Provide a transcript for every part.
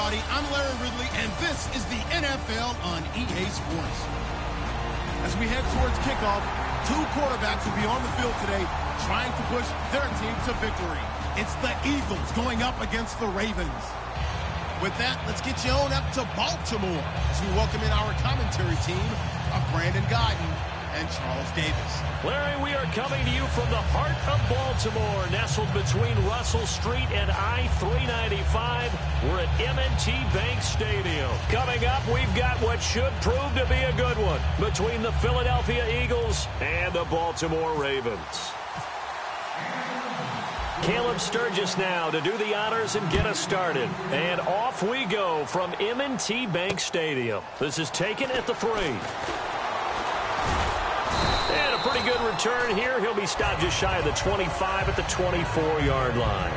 everybody. I'm Larry Ridley, and this is the NFL on EA Sports. As we head towards kickoff, two quarterbacks will be on the field today trying to push their team to victory. It's the Eagles going up against the Ravens. With that, let's get you on up to Baltimore as we welcome in our commentary team of Brandon Guyton and Charles Davis. Larry, we are coming to you from the heart of Baltimore, nestled between Russell Street and I-395. We're at M&T Bank Stadium. Coming up, we've got what should prove to be a good one between the Philadelphia Eagles and the Baltimore Ravens. Caleb Sturgis now to do the honors and get us started. And off we go from M&T Bank Stadium. This is taken at the 3. And a pretty good return here. He'll be stopped just shy of the 25 at the 24-yard line.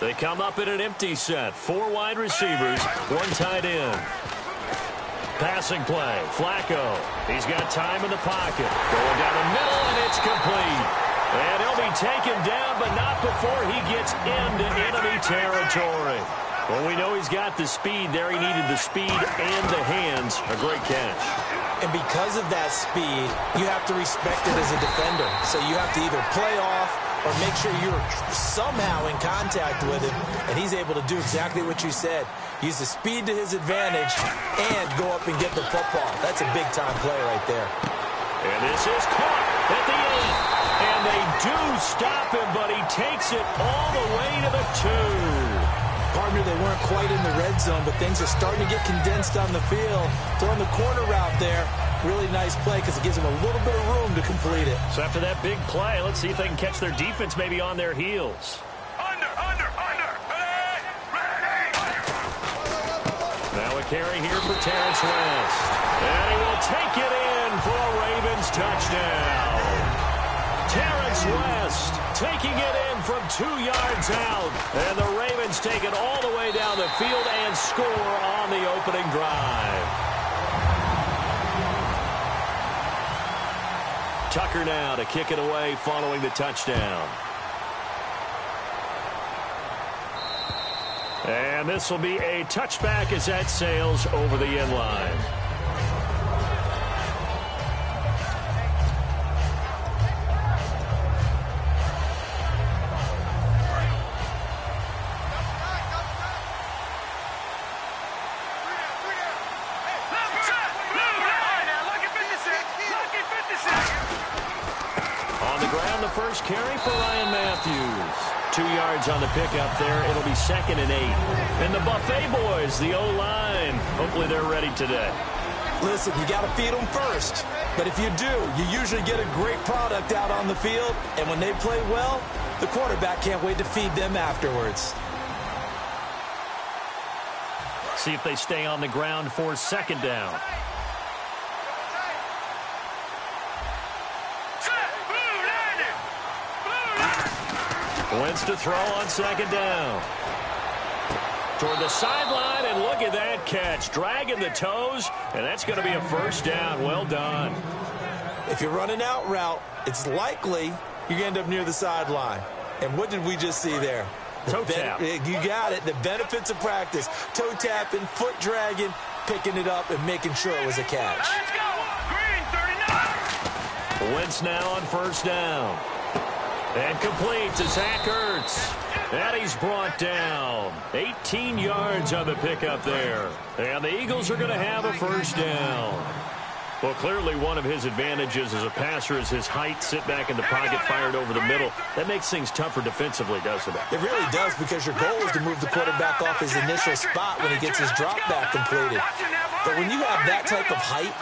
They come up in an empty set. 4 wide receivers, 1 tight end. Passing play, Flacco. He's got time in the pocket. Going down the middle, and it's complete. And he'll be taken down, but not before he gets into enemy territory. Well, we know he's got the speed there. He needed the speed and the hands. A great catch. And because of that speed, you have to respect it as a defender. So you have to either play off or make sure you're somehow in contact with him, and he's able to do exactly what you said. Use the speed to his advantage and go up and get the football. That's a big-time play right there. And this is caught at the 8. And they do stop him, but he takes it all the way to the 2. Partner, they weren't quite in the red zone, but things are starting to get condensed on the field. Throwing the corner route there. Really nice play because it gives them a little bit of room to complete it. So after that big play, let's see if they can catch their defense maybe on their heels. Under. Ready. Now a carry here for Terrence West. And he will take it in for a Ravens touchdown. Terrence West taking it in from 2 yards out. And the Ravens take it all the way down the field and score on the opening drive. Tucker now to kick it away following the touchdown. And this will be a touchback as that sails over the end line. First carry for Ryan Matthews. 2 yards on the pickup there. It'll be 2nd and 8. And the Buffet boys, the O-line, hopefully they're ready today. Listen, you got to feed them first. But if you do, you usually get a great product out on the field. And when they play well, the quarterback can't wait to feed them afterwards. See if they stay on the ground for 2nd down. Wentz to throw on 2nd down. Toward the sideline, and look at that catch. Dragging the toes, and that's going to be a 1st down. Well done. If you're running out route, it's likely you're going to end up near the sideline. And what did we just see there? Toe tap. You got it. The benefits of practice. Toe tapping, foot dragging, picking it up, and making sure it was a catch. Let's go. Green, 39. Wentz now on 1st down. And complete to Zach Ertz. And he's brought down. 18 yards on the pickup there. And the Eagles are going to have a 1st down. Well, clearly one of his advantages as a passer is his height. Sit back in the pocket, fired over the middle. That makes things tougher defensively, doesn't it? It really does, because your goal is to move the quarterback off his initial spot when he gets his drop back completed. But when you have that type of height,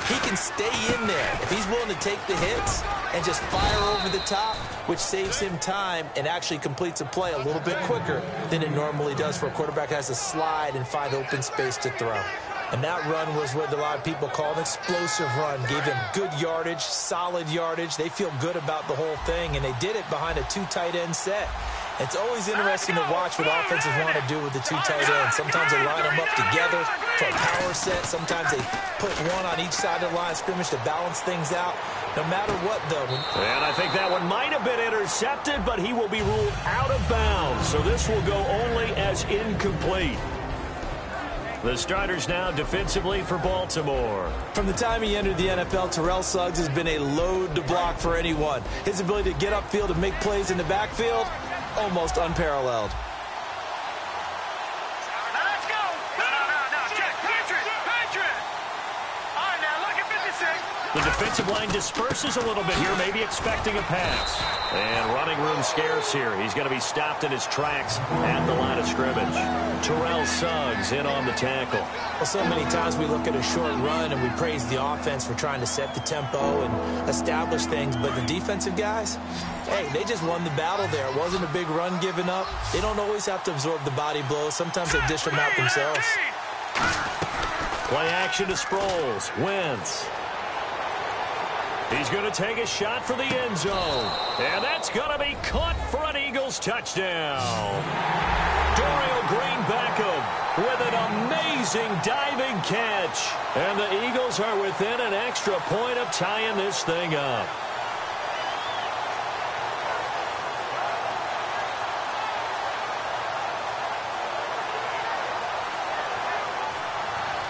he can stay in there. If he's willing to take the hits and just fire over the top, which saves him time and actually completes a play a little bit quicker than it normally does for a quarterback who has to slide and find open space to throw. And that run was what a lot of people call an explosive run. Gave them good yardage, solid yardage. They feel good about the whole thing, and they did it behind a 2 tight end set. It's always interesting to watch what offenses want to do with the 2 tight ends. Sometimes they line them up together for a power set. Sometimes they put one on each side of the line of scrimmage to balance things out. No matter what, though. And I think that one might have been intercepted, but he will be ruled out of bounds. So this will go only as incomplete. The starters now defensively for Baltimore. From the time he entered the NFL, Terrell Suggs has been a load to block for anyone. His ability to get upfield and make plays in the backfield, almost unparalleled. Now let's go. No. Check. Patriot. All right, now look at 56. The defensive line disperses a little bit here, maybe expecting a pass. And running room scarce here. He's going to be stopped in his tracks at the line of scrimmage. Terrell Suggs in on the tackle. Well, so many times we look at a short run and we praise the offense for trying to set the tempo and establish things, but the defensive guys, hey, they just won the battle there. It wasn't a big run given up. They don't always have to absorb the body blows. Sometimes they dish them out themselves. Play action to Sproles. Wentz. He's going to take a shot for the end zone. And that's going to be caught for an Eagles touchdown. Dorial Green Beckham with an amazing diving catch. And the Eagles are within an extra point of tying this thing up.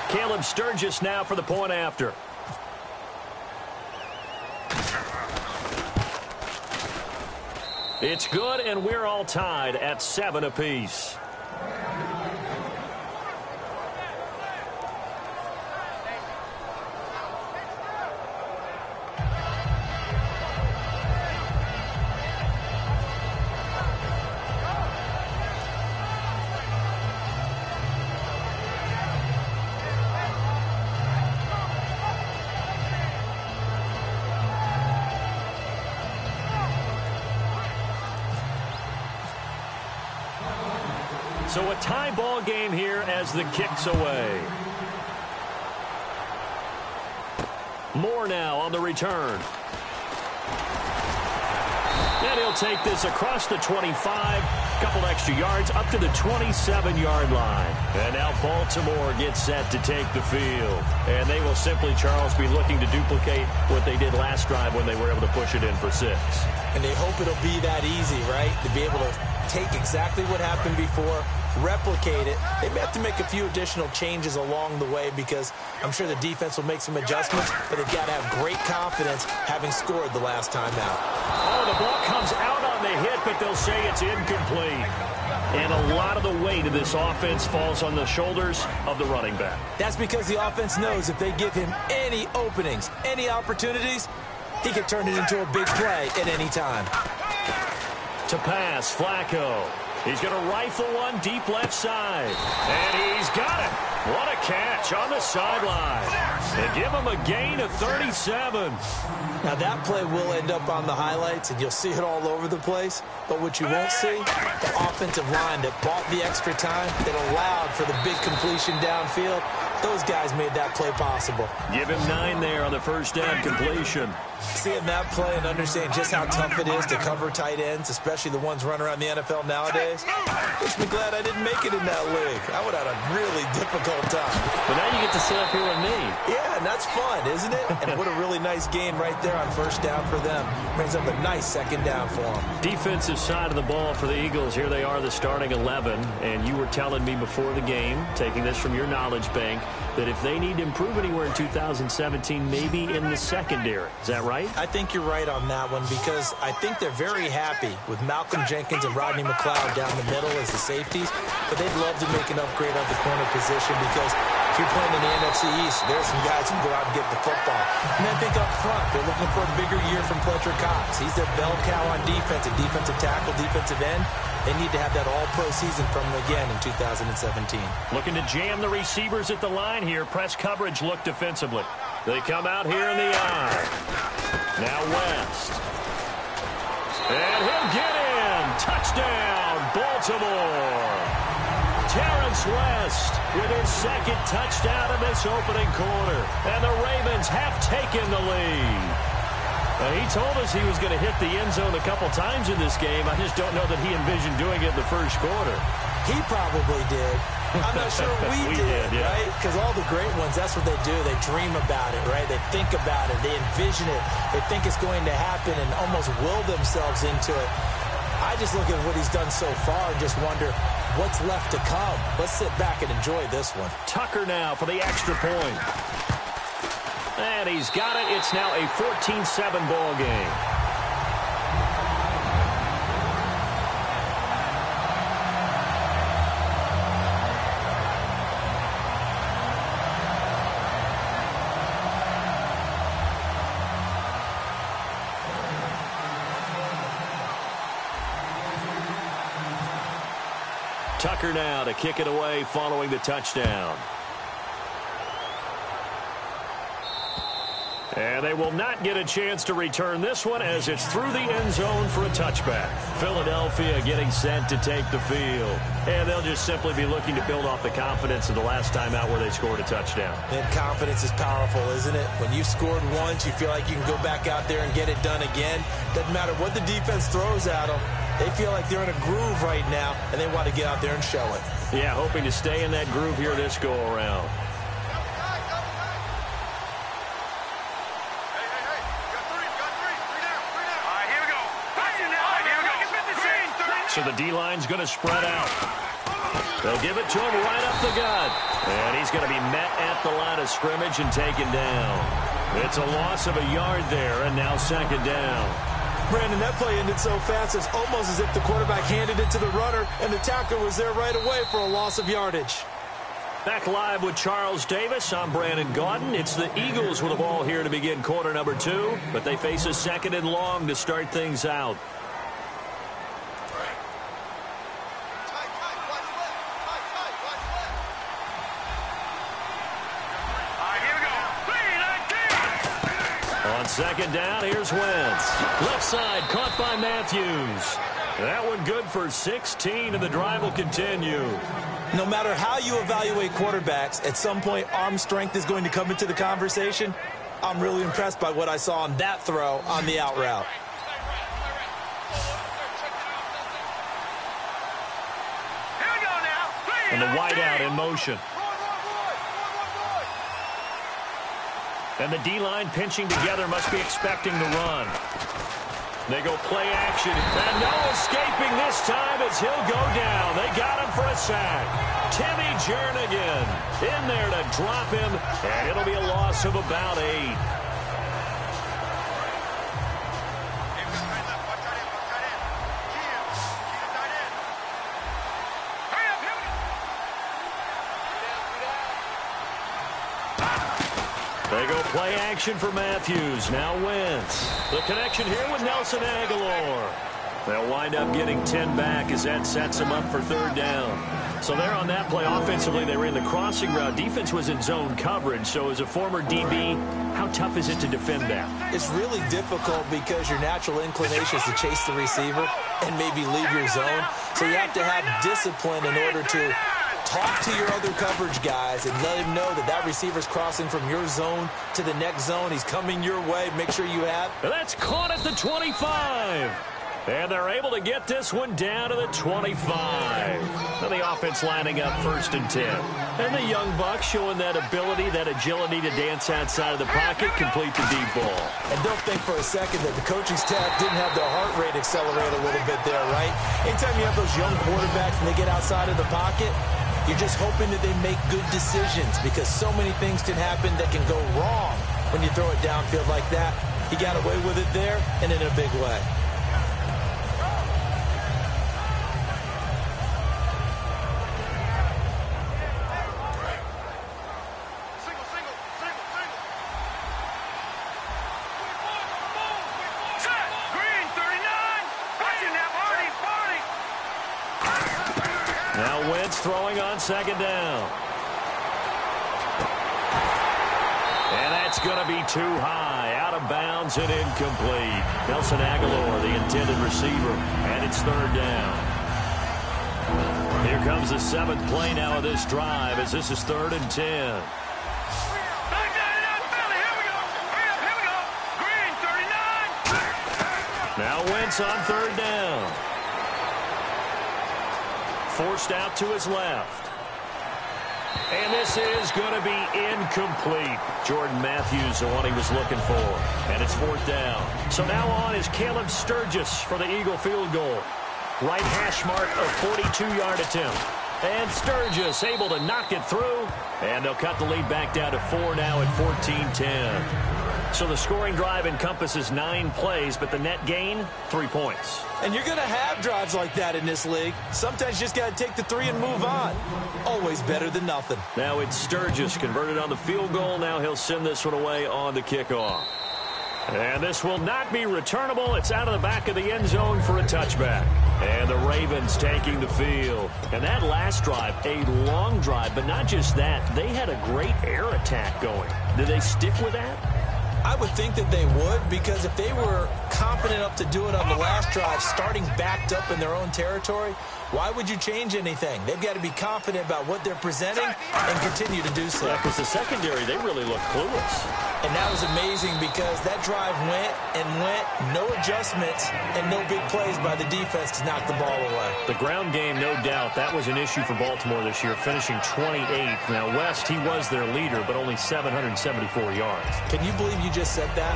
Caleb Sturgis now for the point after. It's good, and we're all tied at 7 apiece. So a tie ball game here as the kick's away. Moore now on the return. And he'll take this across the 25, couple extra yards up to the 27-yard line. And now Baltimore gets set to take the field. And they will simply, Charles, be looking to duplicate what they did last drive when they were able to push it in for 6. And they hope it'll be that easy, right? To be able to take exactly what happened before, replicate it. They may have to make a few additional changes along the way because I'm sure the defense will make some adjustments, but they've got to have great confidence having scored the last time out. Oh, the ball comes out on the hit, but they'll say it's incomplete. And a lot of the weight of this offense falls on the shoulders of the running back. That's because the offense knows if they give him any openings, any opportunities, he can turn it into a big play at any time. To pass, Flacco. He's going to rifle one deep left side. And he's got it. What a catch on the sideline. And give him a gain of 37. Now that play will end up on the highlights, and you'll see it all over the place. But what you won't see, the offensive line that bought the extra time, that allowed for the big completion downfield, those guys made that play possible. Give him 9 there on the first down completion. Seeing that play and understanding just how tough it is to cover tight ends, especially the ones running around the NFL nowadays, makes me glad I didn't make it in that league. I would have had a really difficult time. But now you get to sit up here with me. Yeah, and that's fun, isn't it? And what a really nice gain right there on first down for them. Brings up a nice second down for them. Defensive side of the ball for the Eagles. Here they are, the starting 11. And you were telling me before the game, taking this from your knowledge bank, that if they need to improve anywhere in 2017, maybe in the secondary. Is that right? I think you're right on that one because I think they're very happy with Malcolm Jenkins and Rodney McLeod down the middle as the safeties, but they'd love to make an upgrade at the corner position because if you're playing in the NFC East, there's some guys who can go out and get the football. And I think up front, they're looking for a bigger year from Fletcher Cox. He's their bell cow on defense, a defensive tackle, defensive end. They need to have that all-pro season from them again in 2017. Looking to jam the receivers at the line here. Press coverage look defensively. They come out here in the eye. Now West. And he'll get in. Touchdown, Baltimore. Terrence West with his second touchdown in this opening quarter. And the Ravens have taken the lead. He told us he was going to hit the end zone a couple times in this game. I just don't know that he envisioned doing it in the first quarter. He probably did. I'm not sure we did, yeah. Right? Because all the great ones, that's what they do. They dream about it, right? They think about it. They envision it. They think it's going to happen and almost will themselves into it. I just look at what he's done so far and just wonder what's left to come. Let's sit back and enjoy this one. Tucker now for the extra point. And he's got it. It's now a 14-7 ball game. Tucker now to kick it away following the touchdown. And they will not get a chance to return this one as it's through the end zone for a touchback. Philadelphia getting set to take the field. And they'll just simply be looking to build off the confidence of the last time out where they scored a touchdown. And confidence is powerful, isn't it? When you've scored once, you feel like you can go back out there and get it done again. Doesn't matter what the defense throws at them. They feel like they're in a groove right now, and they want to get out there and show it. Yeah, hoping to stay in that groove here this go-around. So the D-line's going to spread out. They'll give it to him right up the gut. And he's going to be met at the line of scrimmage and taken down. It's a loss of a yard there, and now second down. Brandon, that play ended so fast, it's almost as if the quarterback handed it to the runner, and the tackler was there right away for a loss of yardage. Back live with Charles Davis. I'm Brandon Gaudin. It's the Eagles with the ball here to begin quarter number 2, but they face a second and long to start things out. Second down, here's Wentz. Left side, caught by Matthews. That one good for 16, and the drive will continue. No matter how you evaluate quarterbacks, at some point arm strength is going to come into the conversation. I'm really impressed by what I saw on that throw on the out route. And the wideout in motion. And the D-line pinching together must be expecting the run. They go play action. And no escaping this time as he'll go down. They got him for a sack. Timmy Jernigan in there to drop him. And it'll be a loss of about 8. They go play action for Matthews. Now Wentz. The connection here with Nelson Aguilar. They'll wind up getting 10 back as that sets them up for third down. So there on that play, offensively, they ran the crossing route. Defense was in zone coverage. So as a former DB, how tough is it to defend that? It's really difficult because your natural inclination is to chase the receiver and maybe leave your zone. So you have to have discipline in order to talk to your other coverage guys and let him know that that receiver's crossing from your zone to the next zone. He's coming your way. Make sure you have. That's caught at the 25. And they're able to get this one down to the 25. And the offense lining up 1st and 10. And the young buck showing that ability, that agility to dance outside of the pocket, complete the deep ball. And don't think for a second that the coaching staff didn't have their heart rate accelerate a little bit there, right? Anytime you have those young quarterbacks and they get outside of the pocket, you're just hoping that they make good decisions because so many things can happen that can go wrong when you throw it downfield like that. He got away with it there and in a big way. Now Wentz throwing on second down. And that's going to be too high. Out of bounds and incomplete. Nelson Aguilar, the intended receiver, and it's third down. Here comes the 7th play now of this drive as this is 3rd and 10. Now Wentz on 3rd down. Forced out to his left. And this is going to be incomplete. Jordan Matthews, the one he was looking for. And it's 4th down. So now on is Caleb Sturgis for the Eagle field goal. Right hash mark of 42-yard attempt. And Sturgis able to knock it through. And they'll cut the lead back down to 4 now at 14-10. So the scoring drive encompasses 9 plays, but the net gain, 3 points. And you're going to have drives like that in this league. Sometimes you just got to take the 3 and move on. Always better than nothing. Now it's Sturgis converted on the field goal. Now he'll send this one away on the kickoff. And this will not be returnable. It's out of the back of the end zone for a touchback. And the Ravens taking the field. And that last drive, a long drive, but not just that. They had a great air attack going. Did they stick with that? I would think that they would, because if they were confident enough to do it on the last drive, starting backed up in their own territory, why would you change anything? They've got to be confident about what they're presenting and continue to do so. Because the secondary, they really look clueless. And that was amazing because that drive went and went, no adjustments and no big plays by the defense to knock the ball away. The ground game, no doubt, that was an issue for Baltimore this year, finishing 28th. Now, West, he was their leader, but only 774 yards. Can you believe you just said that?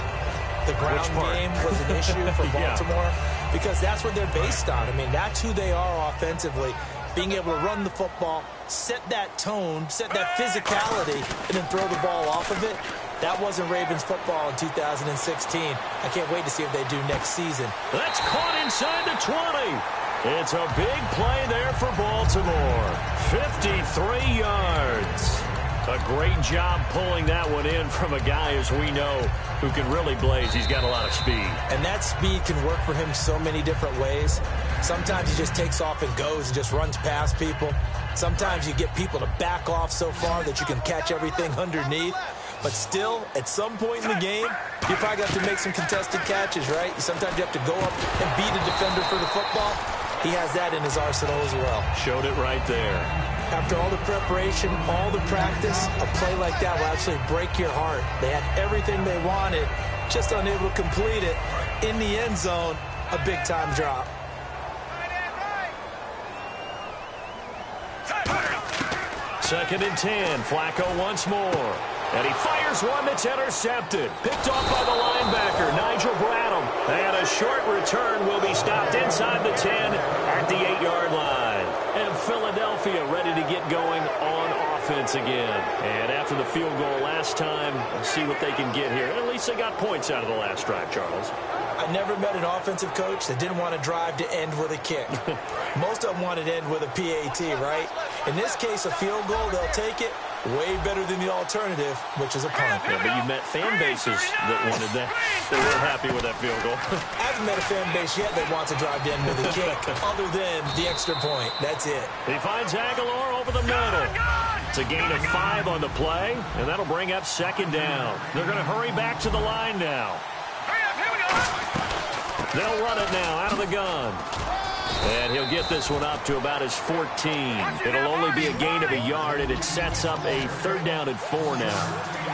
The ground game was an issue for Baltimore? Yeah. Because that's what they're based on. I mean, that's who they are offensively. Being able to run the football, set that tone, set that physicality, and then throw the ball off of it. That wasn't Ravens football in 2016. I can't wait to see what they do next season. That's caught inside the 20. It's a big play there for Baltimore. 53 yards. A great job pulling that one in from a guy, as we know, who can really blaze. He's got a lot of speed. And that speed can work for him so many different ways. Sometimes he just takes off and goes and just runs past people. Sometimes you get people to back off so far that you can catch everything underneath. But still, at some point in the game, you probably got to make some contested catches, right? Sometimes you have to go up and beat a defender for the football. He has that in his arsenal as well. Showed it right there. After all the preparation, all the practice, a play like that will absolutely break your heart. They had everything they wanted, just unable to complete it. In the end zone, a big-time drop. Second and 10. Flacco once more. And he fires one that's intercepted. Picked off by the linebacker, Nigel Bradham. And a short return will be stopped inside the 10 at the 8-yard line. And Philadelphia ready to get going on offense again. And after the field goal last time, we'll see what they can get here. At least they got points out of the last drive, Charles. I never met an offensive coach that didn't want to drive to end with a kick. Most of them wanted to end with a PAT, right? In this case, a field goal, they'll take it. Way better than the alternative, which is a punt. Yeah, but you met fan bases that wanted that. They weren't happy with that field goal. I haven't met a fan base yet that wants to drive to end with a kick, other than the extra point. That's it. He finds Aguilar over the middle. It's a gain of 5 on the play, and that'll bring up second down. They're going to hurry back to the line now. They'll run it now out of the gun. And he'll get this one up to about his 14. It'll only be a gain of a yard, and it sets up a 3rd down and 4 now.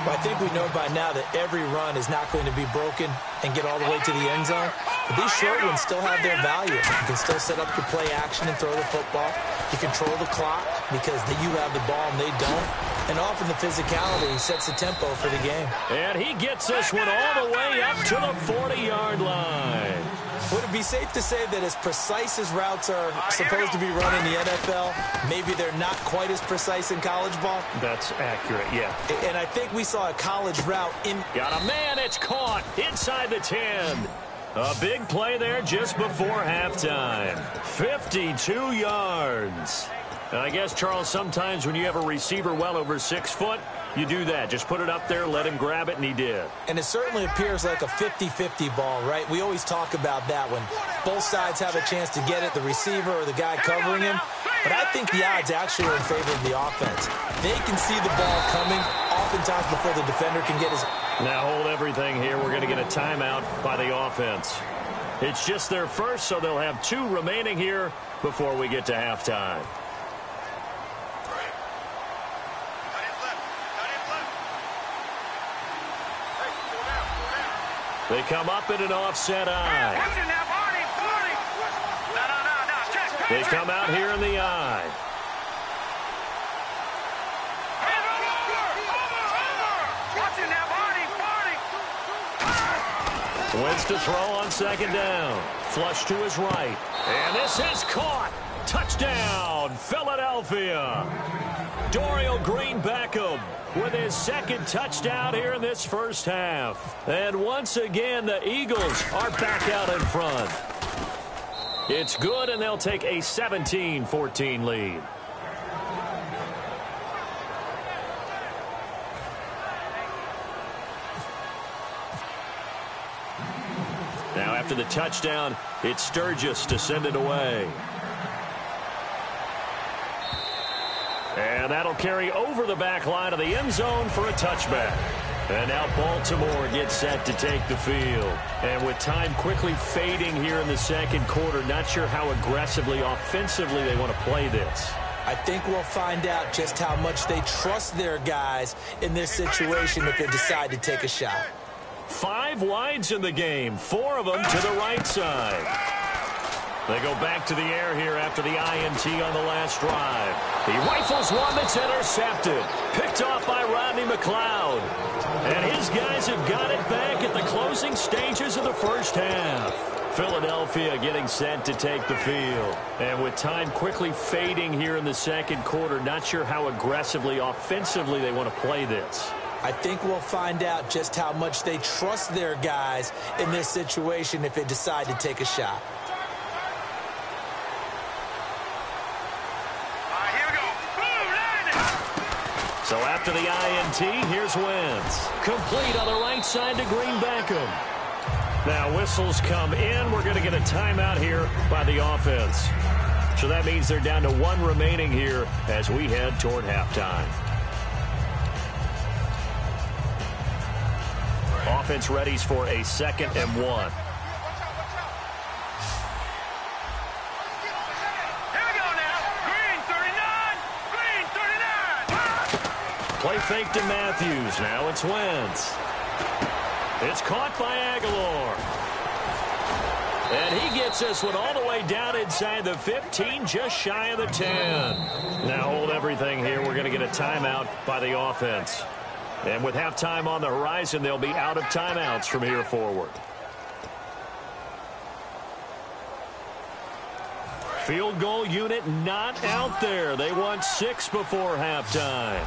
Well, I think we know by now that every run is not going to be broken and get all the way to the end zone. But these short ones still have their value. You can still set up your play action and throw the football. You control the clock because you have the ball and they don't. And often the physicality sets the tempo for the game. And he gets this one all the way up to the 40-yard line. Would it be safe to say that as precise as routes are supposed to be run in the NFL, maybe they're not quite as precise in college ball? That's accurate, yeah. And I think we saw a college route in... Got a man, it's caught inside the 10. A big play there just before halftime. 52 yards. And I guess, Charles, sometimes when you have a receiver well over 6 foot, you do that. Just put it up there, let him grab it, and he did. And it certainly appears like a 50-50 ball, right? We always talk about that when both sides have a chance to get it, the receiver or the guy covering him. But I think the odds actually are in favor of the offense. They can see the ball coming oftentimes before the defender can get his... Now hold everything here. We're going to get a timeout by the offense. It's just their first, so they'll have 2 remaining here before we get to halftime. They come up in an offset eye. They come out here in the eye. Wins to throw on second down. Flush to his right. And this is caught. Touchdown, Philadelphia. Dorial Green-Beckham with his second touchdown here in this first half. And once again, the Eagles are back out in front. It's good, and they'll take a 17-14 lead. Now after the touchdown, it's Sturgis to send it away. And that'll carry over the back line of the end zone for a touchback. And now Baltimore gets set to take the field. And with time quickly fading here in the second quarter, not sure how aggressively, offensively they want to play this. I think we'll find out just how much they trust their guys in this situation if they decide to take a shot. 5 wides in the game, 4 of them to the right side. They go back to the air here after the INT on the last drive. He rifles one that's intercepted. Picked off by Rodney McLeod. And his guys have got it back at the closing stages of the first half. Philadelphia getting set to take the field. And with time quickly fading here in the second quarter, not sure how aggressively, offensively they want to play this. I think we'll find out just how much they trust their guys in this situation if they decide to take a shot. So after the INT, here's Wentz. Complete on the right side to Green-Beckham. Now whistles come in. We're going to get a timeout here by the offense. So that means they're down to 1 remaining here as we head toward halftime. Offense readies for a 2nd and 1. Play fake to Matthews. Now it's Wentz. It's caught by Aguilar. And he gets this one all the way down inside the 15, just shy of the 10. Now hold everything here. We're going to get a timeout by the offense. And with halftime on the horizon, they'll be out of timeouts from here forward. Field goal unit not out there. They want 6 before halftime.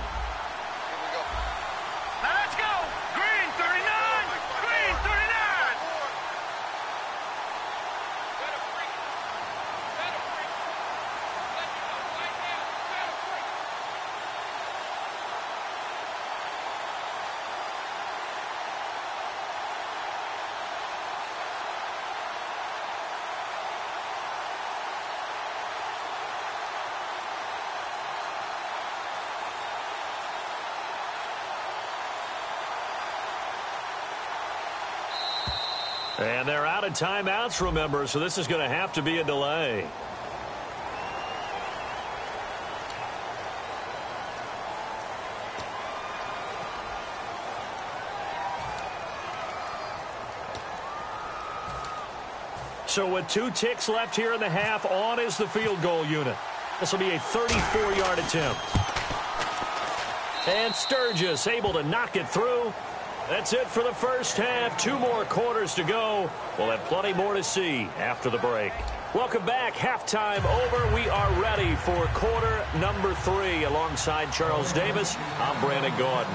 And they're out of timeouts, remember, so this is going to have to be a delay. So with 2 ticks left here in the half, on is the field goal unit. This will be a 34-yard attempt. And Sturgis able to knock it through. That's it for the first half. 2 more quarters to go. We'll have plenty more to see after the break. Welcome back. Halftime over. We are ready for quarter number 3. Alongside Charles Davis, I'm Brandon Gordon.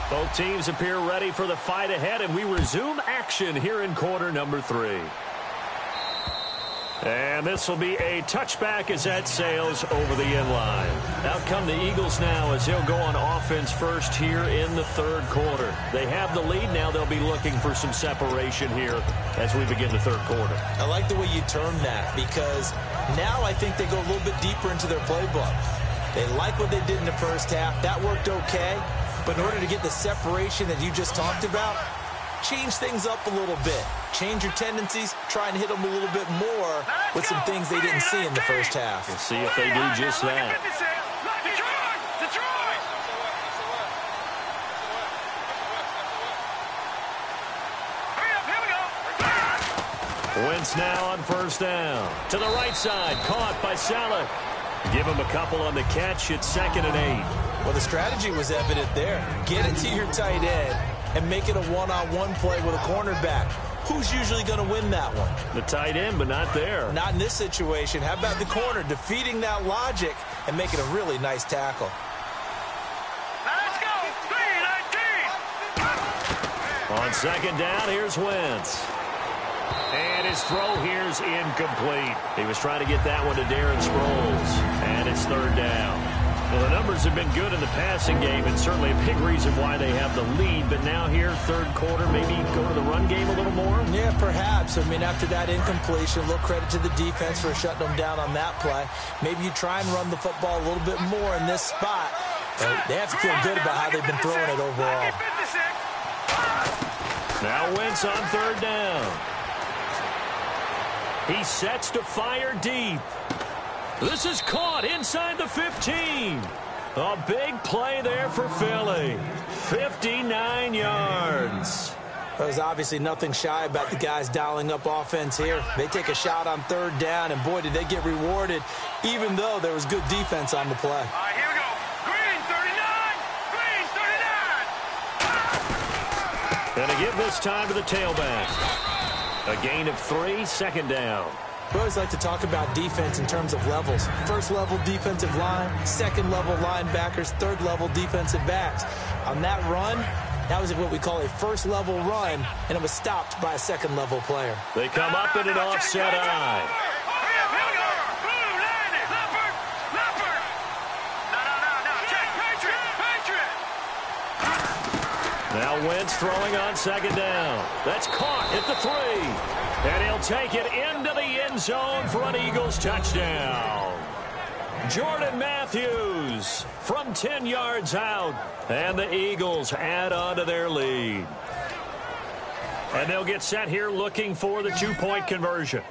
Both teams appear ready for the fight ahead, and we resume action here in quarter number 3. And this will be a touchback as that sails over the end line. Out come the Eagles now as they'll go on offense first here in the 3rd quarter. They have the lead. Now they'll be looking for some separation here as we begin the 3rd quarter. I like the way you term that because now I think they go a little bit deeper into their playbook. They like what they did in the first half. That worked okay. But in order to get the separation that you just talked about, change things up a little bit. Change your tendencies. Try and hit them a little bit more with some things they didn't see in the first half. We'll see if they do just that. Wentz now on first down. To the right side, caught by Salek. Give him a couple on the catch. It's 2nd and 8. Well, the strategy was evident there. Get it to your tight end and make it a one-on-one play with a cornerback. Who's usually going to win that one? The tight end, but not there. Not in this situation. How about the corner defeating that logic and making a really nice tackle? Let's go. 3-19. On 2nd down, here's Wentz. And his throw here's incomplete. He was trying to get that one to Darren Sproles. And it's 3rd down. Well, the numbers have been good in the passing game, and certainly a big reason why they have the lead. But now here, 3rd quarter, maybe go to the run game a little more? Yeah, perhaps. I mean, after that incompletion, a little credit to the defense for shutting them down on that play. Maybe you try and run the football a little bit more in this spot. They have to feel good about how they've been throwing it overall. Now Wentz on 3rd down. He sets to fire deep. This is caught inside the 15. A big play there for Philly. 59 yards. There's obviously nothing shy about the guys dialing up offense here. They take a shot on 3rd down, and boy, did they get rewarded, even though there was good defense on the play. All right, here we go. Green 39. And to give this time to the tailback. A gain of 3, 2nd down. We always like to talk about defense in terms of levels. 1st level defensive line, 2nd level linebackers, 3rd level defensive backs. On that run, that was what we call a 1st level run, and it was stopped by a 2nd level player. They come up in an offset eye. Now Wentz throwing on 2nd down. That's caught at the 3. And he'll take it into the end zone for an Eagles touchdown. Jordan Matthews from 10 yards out. And the Eagles add on to their lead. And they'll get set here looking for the 2-point conversion.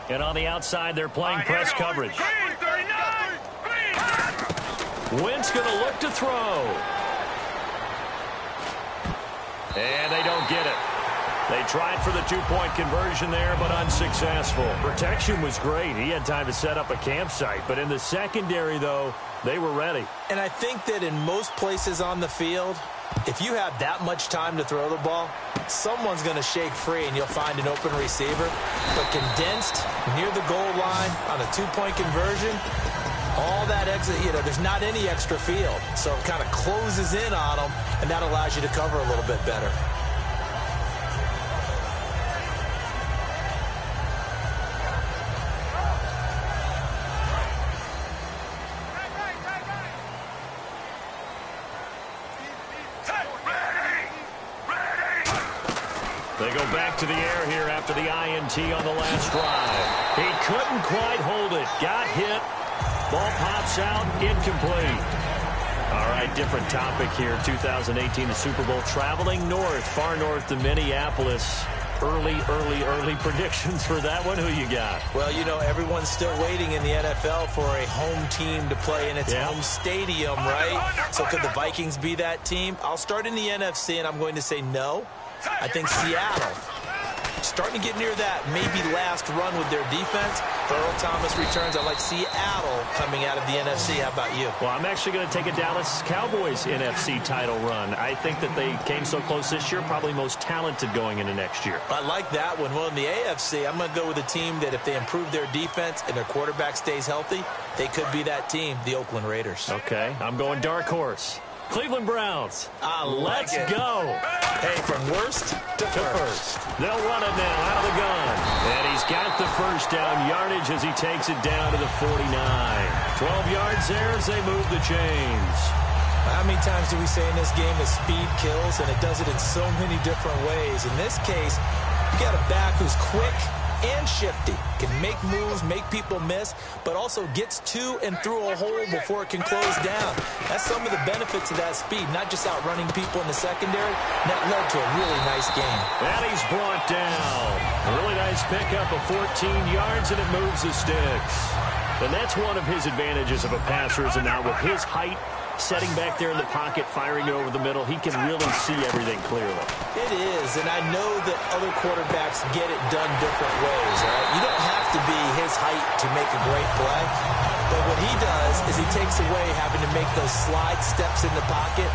And on the outside, they're playing press coverage. Wentz going to look to throw. And they don't get it. They tried for the 2-point conversion there, but unsuccessful. Protection was great. He had time to set up a campsite. But in the secondary, though, they were ready. And I think that in most places on the field, if you have that much time to throw the ball, someone's going to shake free and you'll find an open receiver. But condensed near the goal line on a 2-point conversion, all that exit, there's not any extra field. So it kind of closes in on them, and that allows you to cover a little bit better. They go back to the air here after the INT on the last drive. He couldn't quite hold it. Got hit. Ball pops out, incomplete. All right, different topic here. 2018, the Super Bowl, traveling north, far north to Minneapolis. Early predictions for that one. Who you got? Well, everyone's still waiting in the NFL for a home team to play in its home stadium, right? So could the Vikings be that team? I'll start in the NFC, and I'm going to say no. I think Seattle, starting to get near that maybe last run with their defense. Earl Thomas returns. I like Seattle coming out of the NFC. How about you? Well, I'm actually going to take a Dallas Cowboys NFC title run. I think that they came so close this year, probably most talented going into next year. I like that one. Well, in the AFC, I'm going to go with a team that if they improve their defense and their quarterback stays healthy, they could be that team, the Oakland Raiders. Okay, I'm going dark horse. Cleveland Browns. Let's go. Hey, from worst to first. They'll run it now out of the gun. And he's got the first down yardage as he takes it down to the 49. 12 yards there as they move the chains. How many times do we say in this game that speed kills, and it does it in so many different ways? In this case, you got a back who's quick and shifty, can make moves, make people miss, but also gets to and through a hole before it can close down. That's some of the benefits of that speed, not just outrunning people in the secondary. That led to a really nice game. And he's brought down. A really nice pickup of 14 yards, and it moves the sticks. And that's one of his advantages of a passer, is now with his height Setting back there in the pocket, firing it over the middle, he can really see everything clearly. It is, and I know that other quarterbacks get it done different ways, right? You don't have to be his height to make a great play, but what he does is he takes away having to make those slide steps in the pocket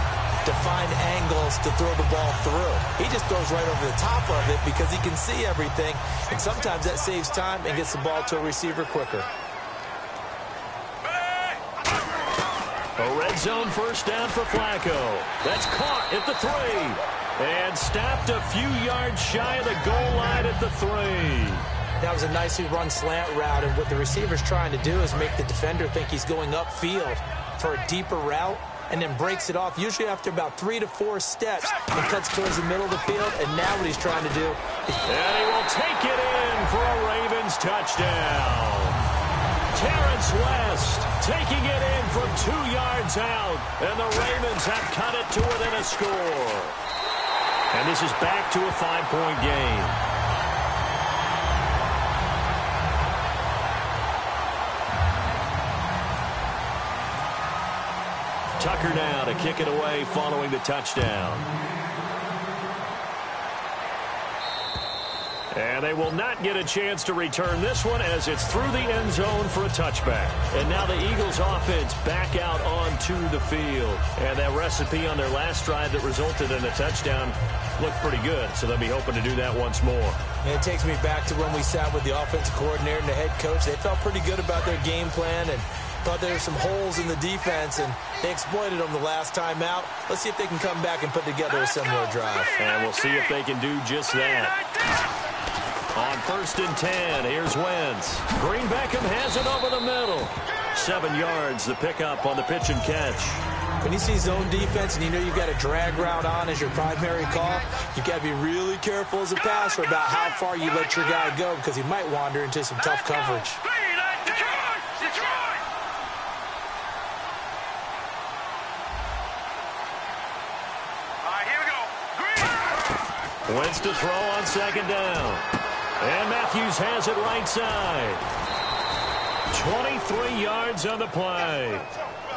to find angles to throw the ball through. He just throws right over the top of it because he can see everything, and sometimes that saves time and gets the ball to a receiver quicker. A red zone first down for Flacco. That's caught at the 3. And stopped a few yards shy of the goal line at the 3. That was a nicely run slant route, and what the receiver's trying to do is make the defender think he's going upfield for a deeper route, and then breaks it off, usually after about 3 to 4 steps, and cuts towards the middle of the field. And now what he's trying to do is... And he will take it in for a Ravens touchdown. Terrence West taking it in from 2 yards out, and the Ravens have cut it to within a score. And this is back to a 5-point game. Tucker now to kick it away following the touchdown. And they will not get a chance to return this one as it's through the end zone for a touchback. And now the Eagles offense back out onto the field. And that recipe on their last drive that resulted in a touchdown looked pretty good, so they'll be hoping to do that once more. And it takes me back to when we sat with the offensive coordinator and the head coach. They felt pretty good about their game plan and thought there were some holes in the defense, and they exploited them the last time out. Let's see if they can come back and put together a similar drive. And we'll see if they can do just that. On 1st and 10, here's Wentz. Green Beckham has it over the middle. 7 yards, the pickup on the pitch and catch. When you see zone defense and you know you've got a drag route on as your primary call, you've got to be really careful as a passer about how far you let your guy go because he might wander into some tough coverage. Wentz to throw on 2nd down. And Matthews has it right side. 23 yards on the play.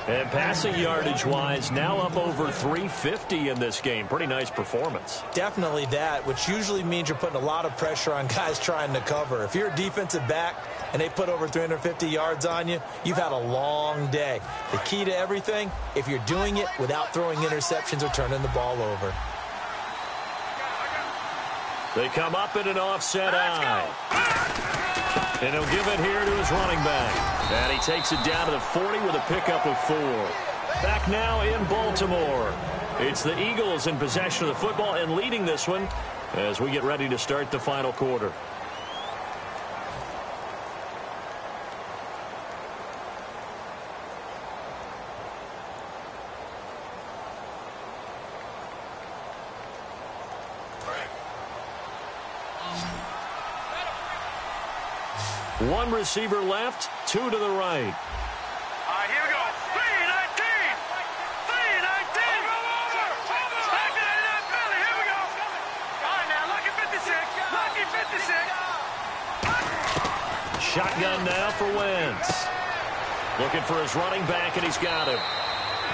And passing yardage-wise, now up over 350 in this game. Pretty nice performance. Definitely that, which usually means you're putting a lot of pressure on guys trying to cover. If you're a defensive back and they put over 350 yards on you, you've had a long day. The key to everything, if you're doing it without throwing interceptions or turning the ball over. They come up in an offset eye. And he'll give it here to his running back. And he takes it down to the 40 with a pickup of 4. Back now in Baltimore. It's the Eagles in possession of the football and leading this one as we get ready to start the final quarter. One receiver left, 2 to the right. All right, here we go. 3-19. 3-19. Back to that Philly. Here we go. All right, now, lucky 56. Lucky 56. Shotgun now for Wentz. Looking for his running back, and he's got him.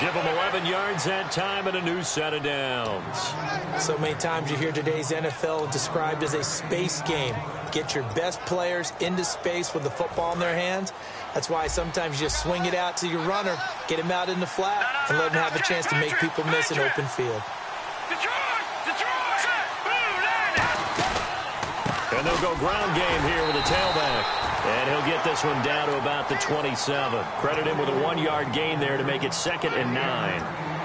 Give him 11 yards that time and a new set of downs. So many times you hear today's NFL described as a space game. Get your best players into space with the football in their hands. That's why sometimes you just swing it out to your runner, get him out in the flat, and let him have a chance to make people miss an open field. And they'll go ground game here with a tailback. And he'll get this one down to about the 27. Credit him with a 1-yard gain there to make it 2nd and 9.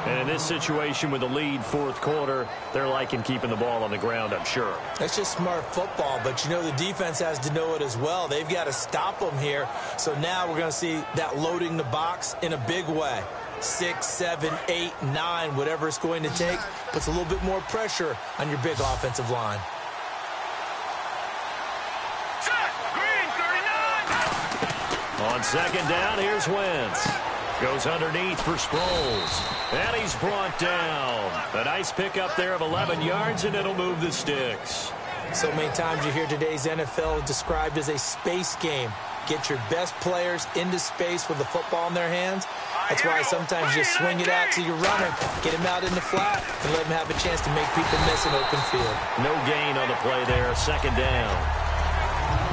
And in this situation with the lead 4th quarter, they're liking keeping the ball on the ground, I'm sure. That's just smart football, but you know the defense has to know it as well. They've got to stop them here. So now we're going to see that loading the box in a big way. 6, 7, 8, 9, whatever it's going to take, puts a little bit more pressure on your big offensive line. On 2nd down, here's Wentz. Goes underneath for Sproles. And he's brought down. A nice pickup there of 11 yards, and it'll move the sticks. So many times you hear today's NFL described as a space game. Get your best players into space with the football in their hands. That's why sometimes you just swing it out to your runner, get him out in the flat, and let him have a chance to make people miss an open field. No gain on the play there, second down.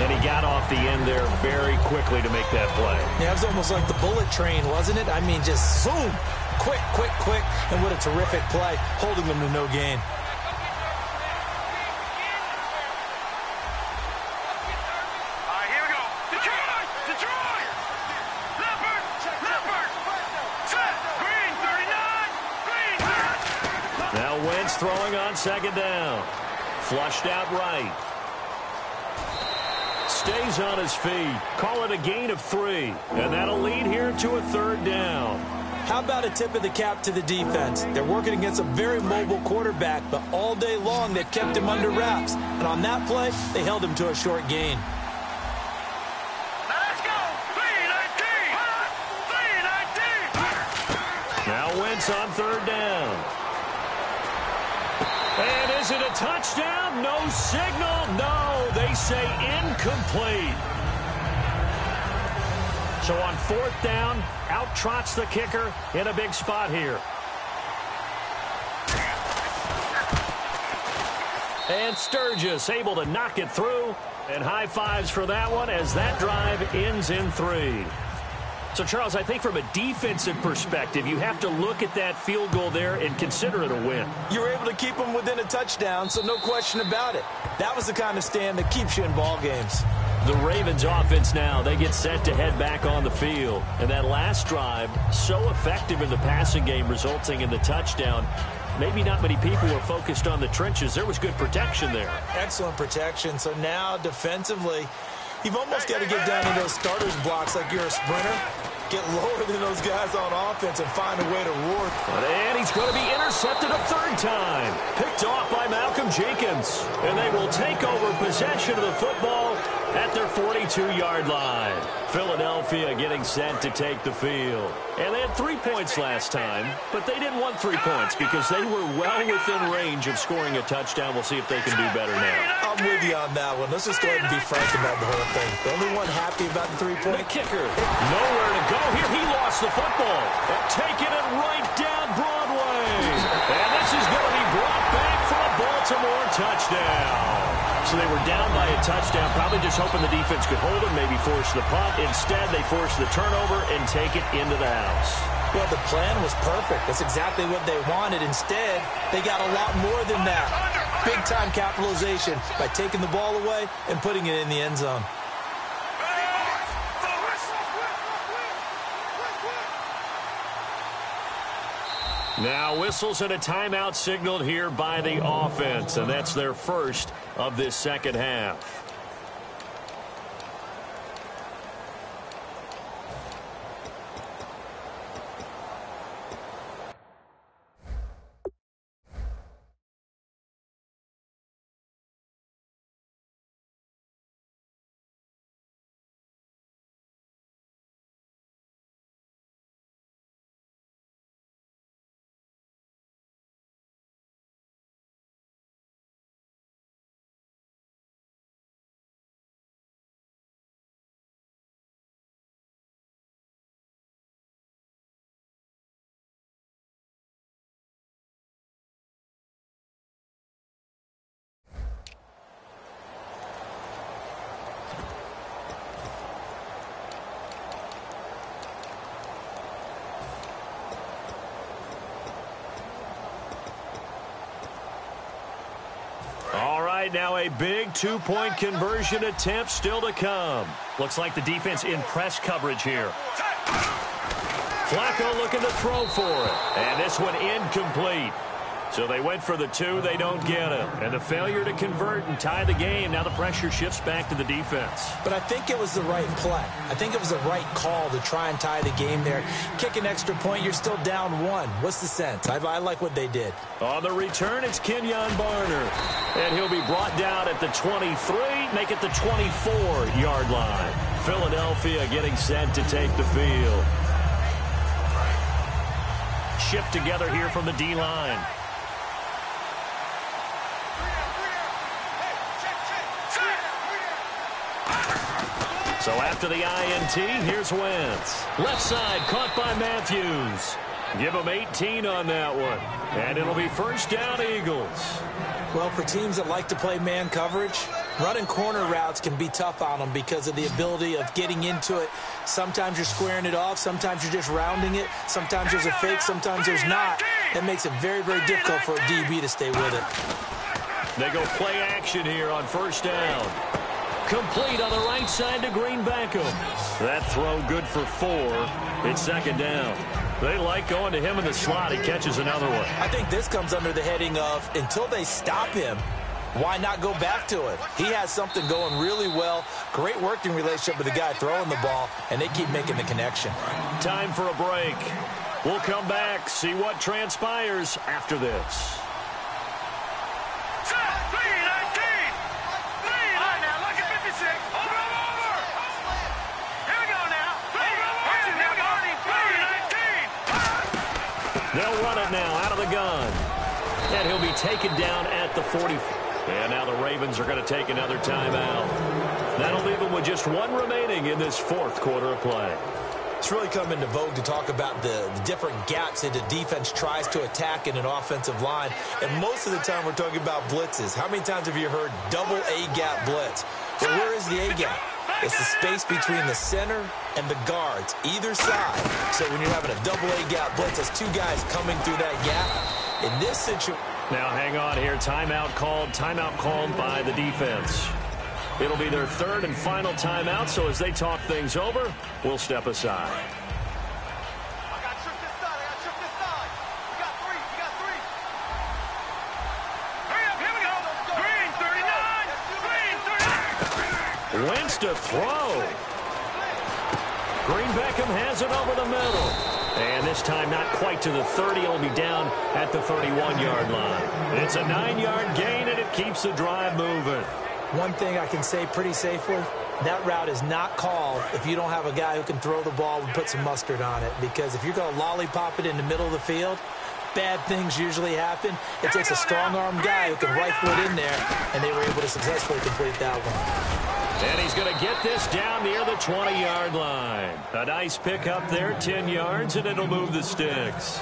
Then he got off the end there very quickly to make that play. Yeah, it was almost like the bullet train, wasn't it? I mean, just zoom, quick, quick, quick, and what a terrific play, holding them to no gain. Throwing on second down. Flushed out right. Stays on his feet. Call it a gain of 3. And that'll lead here to a third down. How about a tip of the cap to the defense? They're working against a very mobile quarterback, but all day long they've kept him under wraps. And on that play, they held him to a short gain. Let's go! 3-19! Now Wentz on third down. And is it a touchdown? No signal. No, they say incomplete. So on fourth down, out trots the kicker in a big spot here. And Sturgis able to knock it through. And high fives for that one as that drive ends in 3. So, Charles, I think from a defensive perspective, you have to look at that field goal there and consider it a win. You were able to keep them within a touchdown, so no question about it. That was the kind of stand that keeps you in ball games. The Ravens offense now, they get set to head back on the field. And that last drive, so effective in the passing game, resulting in the touchdown. Maybe not many people were focused on the trenches. There was good protection there. Excellent protection. So now, defensively, you've almost got to get down to those starters blocks like you're a sprinter. Get lower than those guys on offense and find a way to roar. And he's going to be intercepted a third time. Picked off by Jenkins. And they will take over possession of the football at their 42-yard line. Philadelphia getting set to take the field. And they had 3 points last time, but they didn't want 3 points because they were well within range of scoring a touchdown. We'll see if they can do better now. I'm with you on that one. Let's just go ahead and be frank about the whole thing. The only one happy about the 3-point. The kicker, nowhere to go here. He lost the football. Taking it right down Broadway. And this is going to be brought back for a Baltimore touchdown. So they were down by a touchdown, probably just hoping the defense could hold them, maybe force the punt. Instead, they forced the turnover and take it into the house. Well, the plan was perfect. That's exactly what they wanted. Instead, they got a lot more than that. Big-time capitalization by taking the ball away and putting it in the end zone. Now whistles and a timeout signaled here by the offense, and that's their first of this second half. Now a big two-point conversion attempt still to come. Looks like the defense in press coverage here. Flacco looking to throw for it. And this one incomplete. So they went for the 2, they don't get it. And the failure to convert and tie the game, now the pressure shifts back to the defense. But I think it was the right play. I think it was the right call to try and tie the game there. Kick an extra point, you're still down 1. What's the sense? I like what they did. On the return, it's Kenyon Barner. And he'll be brought down at the 23, make it the 24-yard line. Philadelphia getting set to take the field. Shift together here from the D-line. So after the INT, here's Wentz. Left side caught by Matthews. Give him 18 on that one. And it'll be first down, Eagles. Well, for teams that like to play man coverage, running corner routes can be tough on them because of the ability of getting into it. Sometimes you're squaring it off. Sometimes you're just rounding it. Sometimes there's a fake. Sometimes there's not. That makes it very, very difficult for a DB to stay with it. They go play action here on first down. Complete on the right side to Green Beckham. That throw good for 4. It's second down. They like going to him in the slot. He catches another one. I think this comes under the heading of until they stop him, why not go back to it? He has something going really well. Great working relationship with the guy throwing the ball, and they keep making the connection. Time for a break. We'll come back, see what transpires after this. They'll run it now out of the gun. And he'll be taken down at the 40. And now the Ravens are going to take another timeout. That'll leave them with just 1 remaining in this 4th quarter of play. It's really come into vogue to talk about the different gaps that the defense tries to attack in an offensive line. And most of the time we're talking about blitzes. How many times have you heard double A-gap blitz? Well, where is the A-gap? It's the space between the center and the guards, either side. So when you're having a double A-gap blitz, that's 2 guys coming through that gap. In this situation... Now hang on here. Timeout called by the defense. It'll be their 3rd and final timeout, so as they talk things over, we'll step aside. Wentz to throw. Green Beckham has it over the middle. And this time not quite to the 30. It'll be down at the 31-yard line. It's a 9-yard gain, and it keeps the drive moving. One thing I can say pretty safely, that route is not called if you don't have a guy who can throw the ball and put some mustard on it. Because if you're going to lollipop it in the middle of the field, bad things usually happen. It takes a strong-armed guy who can rifle it in there, and they were able to successfully complete that one. And he's going to get this down near the 20-yard line. A nice pickup there, 10 yards, and it'll move the sticks.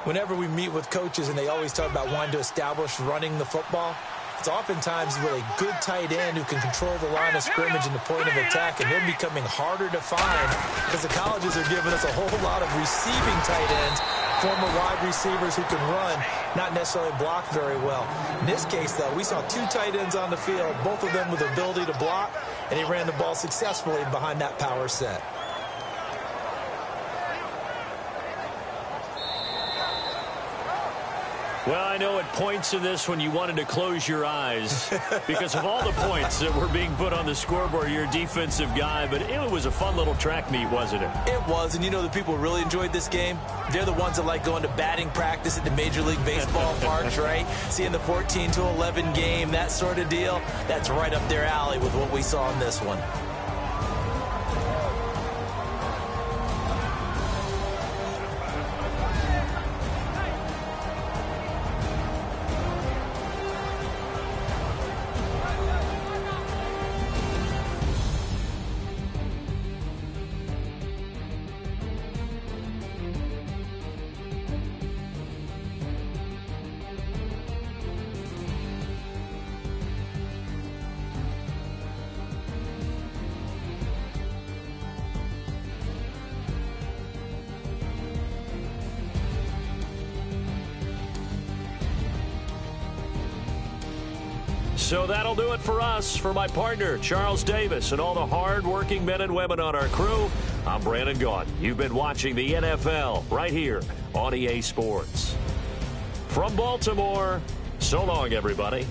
Whenever we meet with coaches and they always talk about wanting to establish running the football, it's oftentimes with a good tight end who can control the line of scrimmage and the point of attack, and they're becoming harder to find because the colleges are giving us a whole lot of receiving tight ends, former wide receivers who can run, not necessarily block very well. In this case, though, we saw 2 tight ends on the field, both of them with the ability to block, and he ran the ball successfully behind that power set. Well, I know at points in this when you wanted to close your eyes because of all the points that were being put on the scoreboard. You're a defensive guy, but it was a fun little track meet, wasn't it? It was, and you know the people who really enjoyed this game? They're the ones that like going to batting practice at the Major League Baseball parks, right? Seeing the 14-11 game, that sort of deal. That's right up their alley with what we saw in this one. So that'll do it for us. For my partner, Charles Davis, and all the hard-working men and women on our crew, I'm Brandon Gaudin. You've been watching the NFL right here on EA Sports. From Baltimore, so long, everybody.